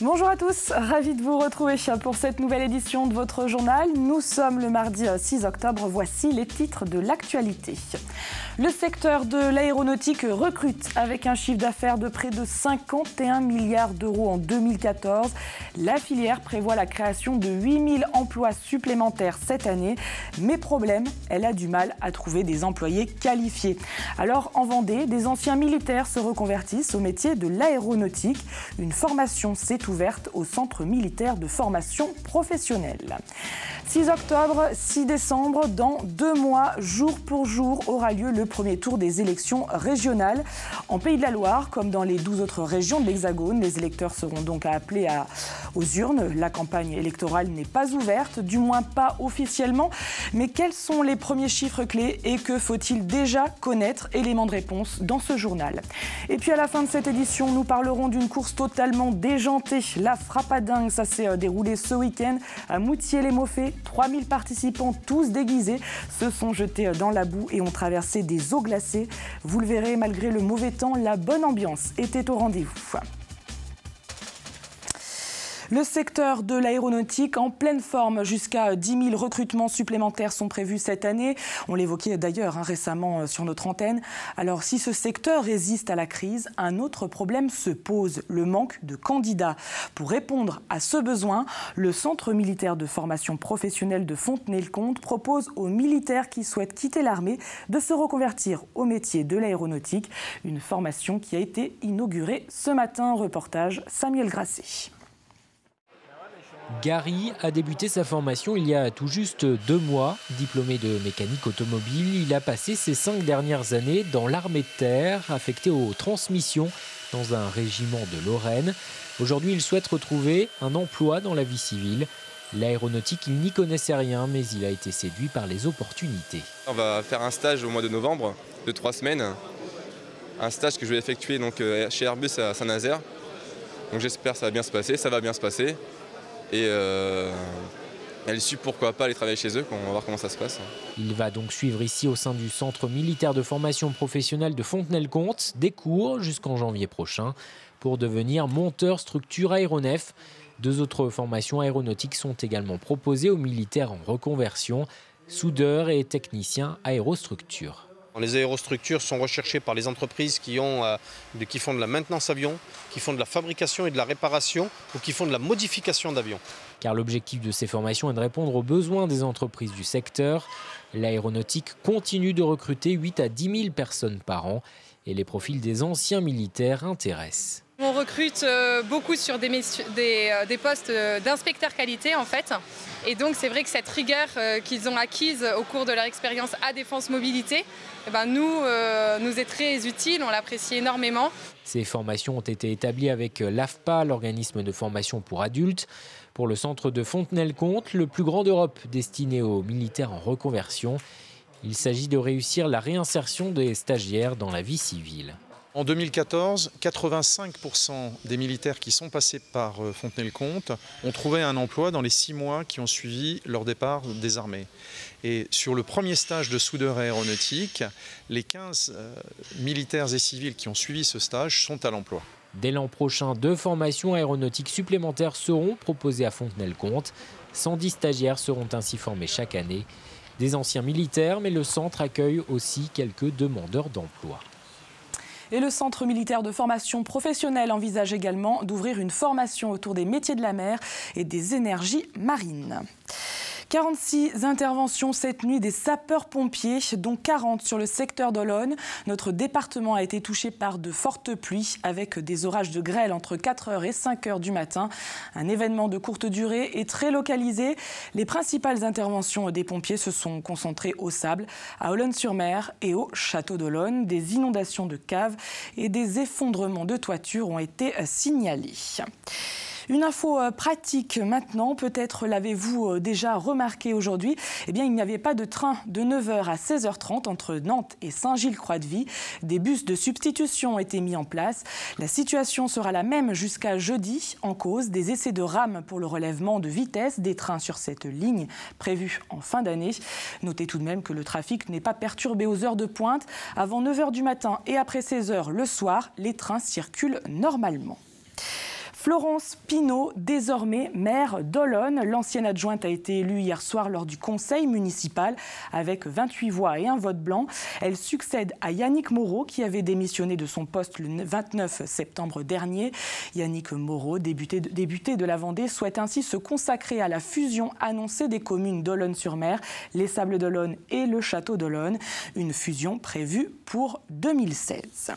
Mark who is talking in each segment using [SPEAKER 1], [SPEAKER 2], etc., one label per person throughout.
[SPEAKER 1] Bonjour à tous, ravi de vous retrouver pour cette nouvelle édition de votre journal. Nous sommes le mardi 6 octobre, voici les titres de l'actualité. Le secteur de l'aéronautique recrute avec un chiffre d'affaires de près de 51 milliards d'euros en 2014. La filière prévoit la création de 8000 emplois supplémentaires cette année. Mais problème, elle a du mal à trouver des employés qualifiés. Alors en Vendée, des anciens militaires se reconvertissent au métier de l'aéronautique. Une formation s'est ouverte au Centre militaire de formation professionnelle. 6 octobre, 6 décembre, dans 2 mois, jour pour jour, aura lieu le premier tour des élections régionales. En Pays de la Loire, comme dans les 12 autres régions de l'Hexagone, les électeurs seront donc appelés aux urnes. La campagne électorale n'est pas ouverte, du moins pas officiellement. Mais quels sont les premiers chiffres clés et que faut-il déjà connaître? Élément de réponse dans ce journal. Et puis à la fin de cette édition, nous parlerons d'une course totalement déjantée. La Frappadingue, ça s'est déroulé ce week-end à Moutier-les-Mauffets. 3000 participants, tous déguisés, se sont jetés dans la boue et ont traversé des eaux glacées. Vous le verrez, malgré le mauvais temps, la bonne ambiance était au rendez-vous. Le secteur de l'aéronautique en pleine forme, jusqu'à 10 000 recrutements supplémentaires sont prévus cette année. On l'évoquait d'ailleurs récemment sur notre antenne. Alors si ce secteur résiste à la crise, un autre problème se pose, le manque de candidats. Pour répondre à ce besoin, le Centre militaire de formation professionnelle de Fontenay-le-Comte propose aux militaires qui souhaitent quitter l'armée de se reconvertir au métier de l'aéronautique. Une formation qui a été inaugurée ce matin. Reportage Samuel Grasset.
[SPEAKER 2] Gary a débuté sa formation il y a tout juste 2 mois. Diplômé de mécanique automobile, il a passé ses 5 dernières années dans l'armée de terre, affecté aux transmissions dans un régiment de Lorraine. Aujourd'hui, il souhaite retrouver un emploi dans la vie civile. L'aéronautique, il n'y connaissait rien, mais il a été séduit par les opportunités.
[SPEAKER 3] On va faire un stage au mois de novembre de 3 semaines. Un stage que je vais effectuer donc, chez Airbus à Saint-Nazaire. Donc j'espère que ça va bien se passer, ça va bien se passer. Et à l'issue, pourquoi pas aller travailler chez eux, on va voir comment ça se passe.
[SPEAKER 2] Il va donc suivre ici au sein du Centre militaire de formation professionnelle de Fontenay-le-Comte des cours jusqu'en janvier prochain pour devenir monteur structure aéronef. 2 autres formations aéronautiques sont également proposées aux militaires en reconversion, soudeurs et techniciens aérostructure.
[SPEAKER 4] Les aérostructures sont recherchées par les entreprises qui font de la maintenance avion, qui font de la fabrication et de la réparation ou qui font de la modification d'avions.
[SPEAKER 2] Car l'objectif de ces formations est de répondre aux besoins des entreprises du secteur. L'aéronautique continue de recruter 8 à 10 000 personnes par an et les profils des anciens militaires intéressent.
[SPEAKER 5] On recrute beaucoup sur des postes d'inspecteurs qualité en fait. Et donc c'est vrai que cette rigueur qu'ils ont acquise au cours de leur expérience à Défense Mobilité, nous est très utile, on l'apprécie énormément.
[SPEAKER 2] Ces formations ont été établies avec l'AFPA, l'organisme de formation pour adultes, pour le centre de Fontenay-le-Comte, le plus grand d'Europe destiné aux militaires en reconversion. Il s'agit de réussir la réinsertion des stagiaires dans la vie civile.
[SPEAKER 6] En 2014, 85% des militaires qui sont passés par Fontenay-le-Comte ont trouvé un emploi dans les 6 mois qui ont suivi leur départ des armées. Et sur le premier stage de soudeur aéronautique, les 15 militaires et civils qui ont suivi ce stage sont à l'emploi.
[SPEAKER 2] Dès l'an prochain, 2 formations aéronautiques supplémentaires seront proposées à Fontenay-le-Comte. 110 stagiaires seront ainsi formés chaque année. Des anciens militaires, mais le centre accueille aussi quelques demandeurs d'emploi.
[SPEAKER 1] Et le Centre militaire de formation professionnelle envisage également d'ouvrir une formation autour des métiers de la mer et des énergies marines. 46 interventions cette nuit des sapeurs-pompiers, dont 40 sur le secteur d'Olonne. Notre département a été touché par de fortes pluies avec des orages de grêle entre 4h et 5h du matin. Un événement de courte durée et très localisé. Les principales interventions des pompiers se sont concentrées au Sable, à Olonne-sur-Mer et au Château d'Olonne. Des inondations de caves et des effondrements de toitures ont été signalés. Une info pratique maintenant, peut-être l'avez-vous déjà remarqué aujourd'hui, il n'y avait pas de train de 9h à 16h30 entre Nantes et Saint-Gilles-Croix-de-Vie. Des bus de substitution ont été mis en place. La situation sera la même jusqu'à jeudi, en cause des essais de rames pour le relèvement de vitesse des trains sur cette ligne prévue en fin d'année. Notez tout de même que le trafic n'est pas perturbé aux heures de pointe. Avant 9h du matin et après 16h le soir, les trains circulent normalement. Florence Pinault, désormais maire d'Olonne. L'ancienne adjointe a été élue hier soir lors du conseil municipal avec 28 voix et un vote blanc. Elle succède à Yannick Moreau qui avait démissionné de son poste le 29 septembre dernier. Yannick Moreau, député de la Vendée, souhaite ainsi se consacrer à la fusion annoncée des communes d'Olonne-sur-Mer, les Sables d'Olonne et le Château d'Olonne. Une fusion prévue pour 2016.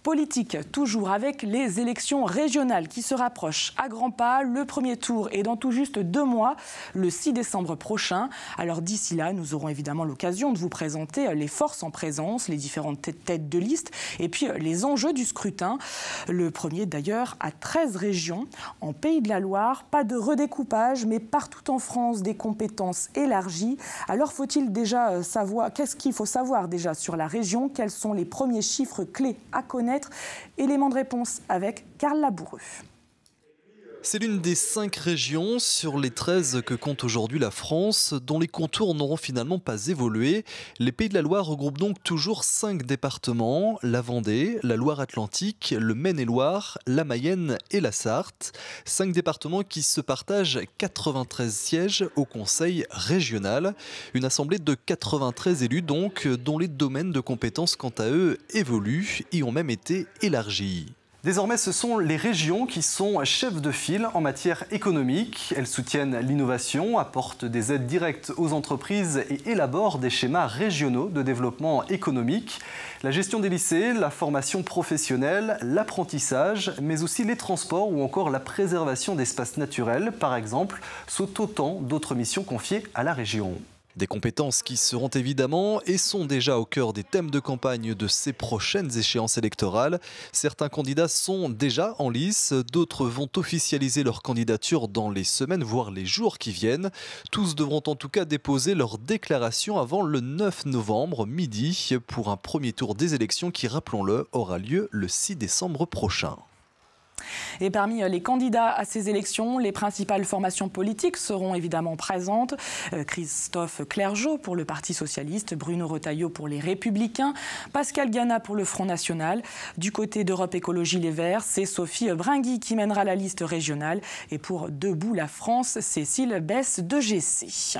[SPEAKER 1] Politique, toujours avec les élections régionales qui se rapprochent à grands pas. Le premier tour est dans tout juste 2 mois, le 6 décembre prochain. Alors d'ici là, nous aurons évidemment l'occasion de vous présenter les forces en présence, les différentes têtes de liste et puis les enjeux du scrutin. Le premier d'ailleurs à 13 régions. En Pays de la Loire, pas de redécoupage, mais partout en France, des compétences élargies. Alors faut-il déjà savoir, qu'est-ce qu'il faut savoir déjà sur la région? Quels sont les premiers chiffres clés à connaître? Élément de réponse avec Carl Laboureux.
[SPEAKER 7] C'est l'une des 5 régions sur les 13 que compte aujourd'hui la France, dont les contours n'auront finalement pas évolué. Les Pays de la Loire regroupent donc toujours 5 départements, la Vendée, la Loire-Atlantique, le Maine-et-Loire, la Mayenne et la Sarthe. 5 départements qui se partagent 93 sièges au conseil régional. Une assemblée de 93 élus donc, dont les domaines de compétences quant à eux évoluent et ont même été élargis. Désormais, ce sont les régions qui sont chefs de file en matière économique. Elles soutiennent l'innovation, apportent des aides directes aux entreprises et élaborent des schémas régionaux de développement économique. La gestion des lycées, la formation professionnelle, l'apprentissage, mais aussi les transports ou encore la préservation d'espaces naturels, par exemple, sont autant d'autres missions confiées à la région. Des compétences qui seront évidemment et sont déjà au cœur des thèmes de campagne de ces prochaines échéances électorales. Certains candidats sont déjà en lice, d'autres vont officialiser leur candidature dans les semaines, voire les jours qui viennent. Tous devront en tout cas déposer leur déclaration avant le 9 novembre, midi, pour un premier tour des élections qui, rappelons-le, aura lieu le 6 décembre prochain.
[SPEAKER 1] Et parmi les candidats à ces élections, les principales formations politiques seront évidemment présentes. Christophe Clergeau pour le Parti socialiste, Bruno Retailleau pour les Républicains, Pascal Gana pour le Front national. Du côté d'Europe Écologie Les Verts, c'est Sophie Bringui qui mènera la liste régionale. Et pour Debout la France, Cécile Besse de GC.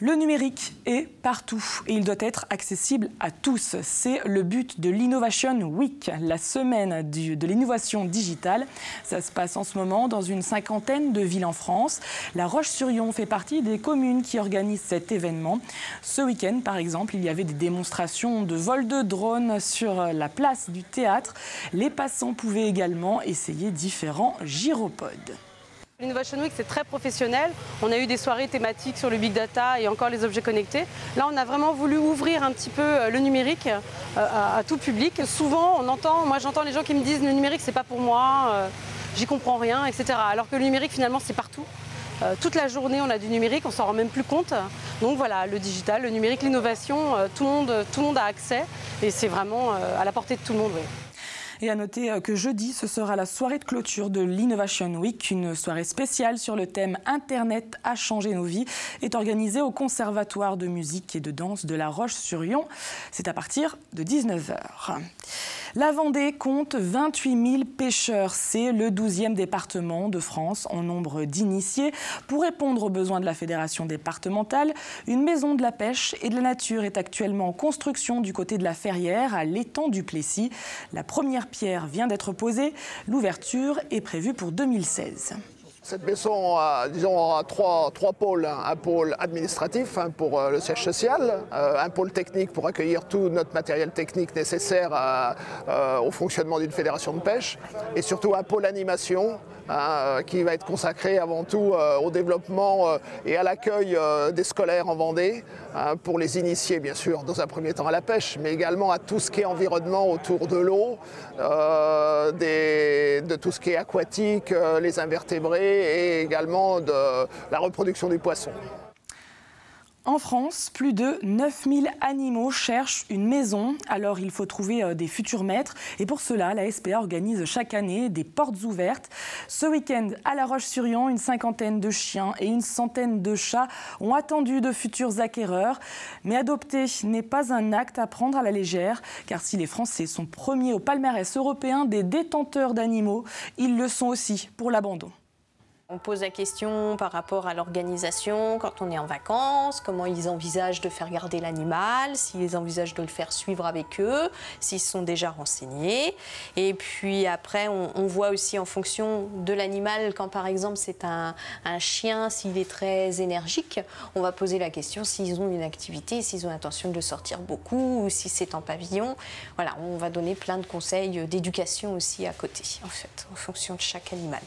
[SPEAKER 1] Le numérique est partout et il doit être accessible à tous. C'est le but de l'Innovation Week, la semaine de l'innovation digitale. Ça se passe en ce moment dans une 50aine de villes en France. La Roche-sur-Yon fait partie des communes qui organisent cet événement. Ce week-end, par exemple, il y avait des démonstrations de vol de drone sur la place du théâtre. Les passants pouvaient également essayer différents gyropodes.
[SPEAKER 8] L'Innovation Week, c'est très professionnel. On a eu des soirées thématiques sur le big data et encore les objets connectés. Là, on a vraiment voulu ouvrir un petit peu le numérique à tout public. Souvent, j'entends les gens qui me disent le numérique, c'est pas pour moi, j'y comprends rien, etc. Alors que le numérique, finalement, c'est partout. Toute la journée, on a du numérique, on s'en rend même plus compte. Donc voilà, le digital, le numérique, l'innovation, tout le monde a accès et c'est vraiment à la portée de tout le monde. Oui.
[SPEAKER 1] Et à noter que jeudi, ce sera la soirée de clôture de l'Innovation Week. Une soirée spéciale sur le thème « Internet a changé nos vies » est organisée au Conservatoire de musique et de danse de La Roche-sur-Yon. C'est à partir de 19h. La Vendée compte 28 000 pêcheurs. C'est le 12e département de France en nombre d'initiés. Pour répondre aux besoins de la fédération départementale, une maison de la pêche et de la nature est actuellement en construction du côté de la Ferrière, à l'étang du Plessis. La première pierre vient d'être posée. L'ouverture est prévue pour 2016.
[SPEAKER 9] Cette maison aura trois pôles. Un pôle administratif pour le siège social, un pôle technique pour accueillir tout notre matériel technique nécessaire au fonctionnement d'une fédération de pêche, et surtout un pôle animation qui va être consacré avant tout au développement et à l'accueil des scolaires en Vendée, pour les initier bien sûr dans un premier temps à la pêche, mais également à tout ce qui est environnement autour de l'eau, de tout ce qui est aquatique, les invertébrés et également de la reproduction du poisson.
[SPEAKER 1] En France, plus de 9000 animaux cherchent une maison. Alors, il faut trouver des futurs maîtres. Et pour cela, la SPA organise chaque année des portes ouvertes. Ce week-end, à La Roche-sur-Yon, une cinquantaine de chiens et une centaine de chats ont attendu de futurs acquéreurs. Mais adopter n'est pas un acte à prendre à la légère. Car si les Français sont premiers au palmarès européen des détenteurs d'animaux, ils le sont aussi pour l'abandon.
[SPEAKER 10] On pose la question par rapport à l'organisation, quand on est en vacances, comment ils envisagent de faire garder l'animal, s'ils envisagent de le faire suivre avec eux, s'ils se sont déjà renseignés. Et puis après, on voit aussi en fonction de l'animal, quand par exemple c'est un chien, s'il est très énergique, on va poser la question s'ils ont une activité, s'ils ont l'intention de sortir beaucoup, ou si c'est en pavillon. Voilà, on va donner plein de conseils d'éducation aussi à côté, en fait, en fonction de chaque animal.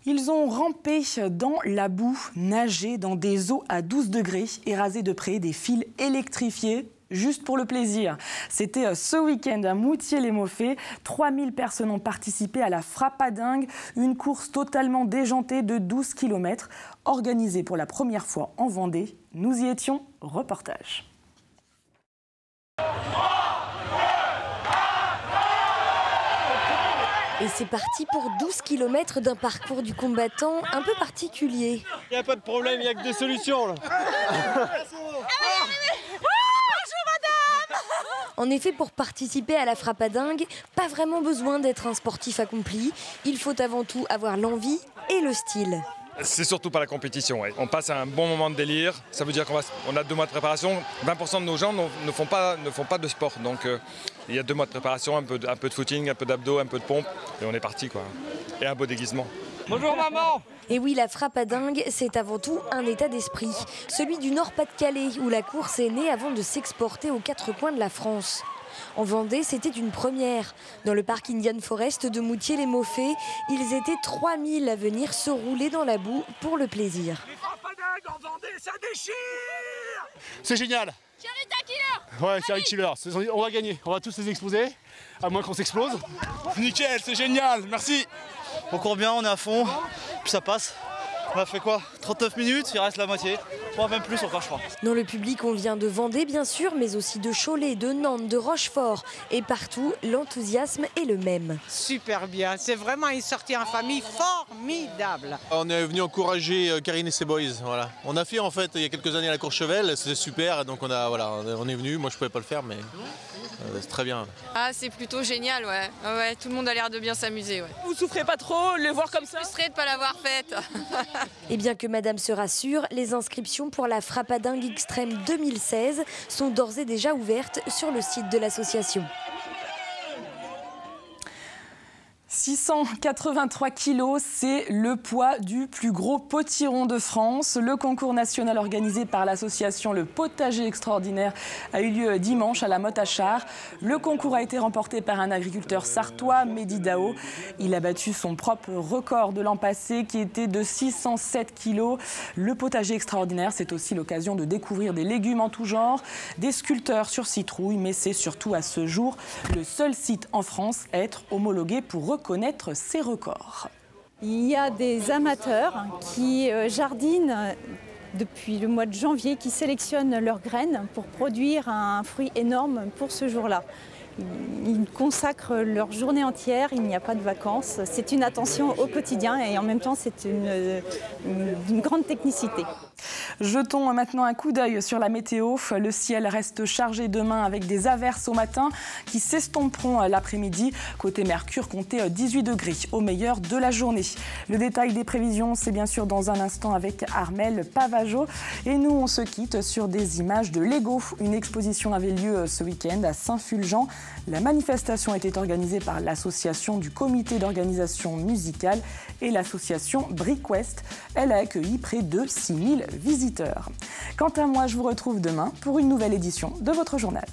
[SPEAKER 1] Ils ont rampé dans la boue, nagé dans des eaux à 12 degrés et rasé de près des fils électrifiés, juste pour le plaisir. C'était ce week-end à Moutier-les-Mauffais. 3000 personnes ont participé à la Frappadingue, une course totalement déjantée de 12 km, organisée pour la première fois en Vendée. Nous y étions, reportage.
[SPEAKER 11] Et c'est parti pour 12 km d'un parcours du combattant un peu particulier.
[SPEAKER 12] Il n'y a pas de problème, il n'y a que des solutions là.
[SPEAKER 11] En effet, pour participer à la Frappadingue, pas vraiment besoin d'être un sportif accompli. Il faut avant tout avoir l'envie et le style.
[SPEAKER 13] C'est surtout pas la compétition. Ouais. On passe un bon moment de délire. Ça veut dire qu'on a 2 mois de préparation. 20% de nos gens ne font pas de sport. Donc il y a 2 mois de préparation, un peu de footing, un peu d'abdos, un peu de pompe. Et on est parti, quoi. Et un beau déguisement.
[SPEAKER 12] Bonjour maman.
[SPEAKER 11] Et oui, la Frappadingue, c'est avant tout un état d'esprit. Celui du Nord-Pas-de-Calais, où la course est née avant de s'exporter aux 4 coins de la France. En Vendée, c'était une première. Dans le parc Indian Forest de Moutier-les-Mauffais, ils étaient 3000 à venir se rouler dans la boue pour le plaisir.
[SPEAKER 12] Les Frappadingues en Vendée, ça déchire.
[SPEAKER 14] C'est génial. Ouais, Thierry Killer, on va gagner, on va tous les exploser, à moins qu'on s'explose.
[SPEAKER 12] Nickel, c'est génial, merci.
[SPEAKER 15] On court bien, on est à fond, puis ça passe. On a fait quoi? 39 minutes, il reste la moitié. Bon, même plus encore, je crois.
[SPEAKER 11] Dans le public, on vient de Vendée, bien sûr, mais aussi de Cholet, de Nantes, de Rochefort. Et partout, l'enthousiasme est le même.
[SPEAKER 16] Super bien, c'est vraiment une sortie en famille formidable.
[SPEAKER 17] On est venu encourager Karine et ses boys. Voilà. On a fait en fait il y a quelques années à la Courchevel, c'était super, donc on est venu. Moi je pouvais pas le faire, mais c'est très bien.
[SPEAKER 5] Ah, c'est plutôt génial, ouais. Ouais, tout le monde a l'air de bien s'amuser. Ouais.
[SPEAKER 1] Vous souffrez pas trop, les voir comme ça?
[SPEAKER 5] Frustrée de pas l'avoir faite.
[SPEAKER 11] Et bien que madame se rassure, les inscriptions pour la Frappadingue Extrême 2016 sont d'ores et déjà ouvertes sur le site de l'association.
[SPEAKER 1] 683 kilos, c'est le poids du plus gros potiron de France. Le concours national organisé par l'association Le Potager Extraordinaire a eu lieu dimanche à la Motte-à-Char. Le concours a été remporté par un agriculteur sartois, Mehdi Dao. Il a battu son propre record de l'an passé qui était de 607 kilos. Le Potager Extraordinaire, c'est aussi l'occasion de découvrir des légumes en tout genre, des sculpteurs sur citrouille, mais c'est surtout à ce jour le seul site en France à être homologué pour reconnaître ces records.
[SPEAKER 18] Il y a des amateurs qui jardinent depuis le mois de janvier, qui sélectionnent leurs graines pour produire un fruit énorme pour ce jour-là. Ils consacrent leur journée entière, il n'y a pas de vacances. C'est une attention au quotidien et en même temps c'est d'une grande technicité.
[SPEAKER 1] Jetons maintenant un coup d'œil sur la météo. Le ciel reste chargé demain avec des averses au matin qui s'estomperont l'après-midi. Côté Mercure, comptez 18 degrés au meilleur de la journée. Le détail des prévisions, c'est bien sûr dans un instant avec Armelle Pavageau. Et nous, on se quitte sur des images de Lego. Une exposition avait lieu ce week-end à Saint-Fulgent. La manifestation était organisée par l'association du comité d'organisation musicale et l'association BrickWest. Elle a accueilli près de 6000 visiteurs. Quant à moi, je vous retrouve demain pour une nouvelle édition de votre journal.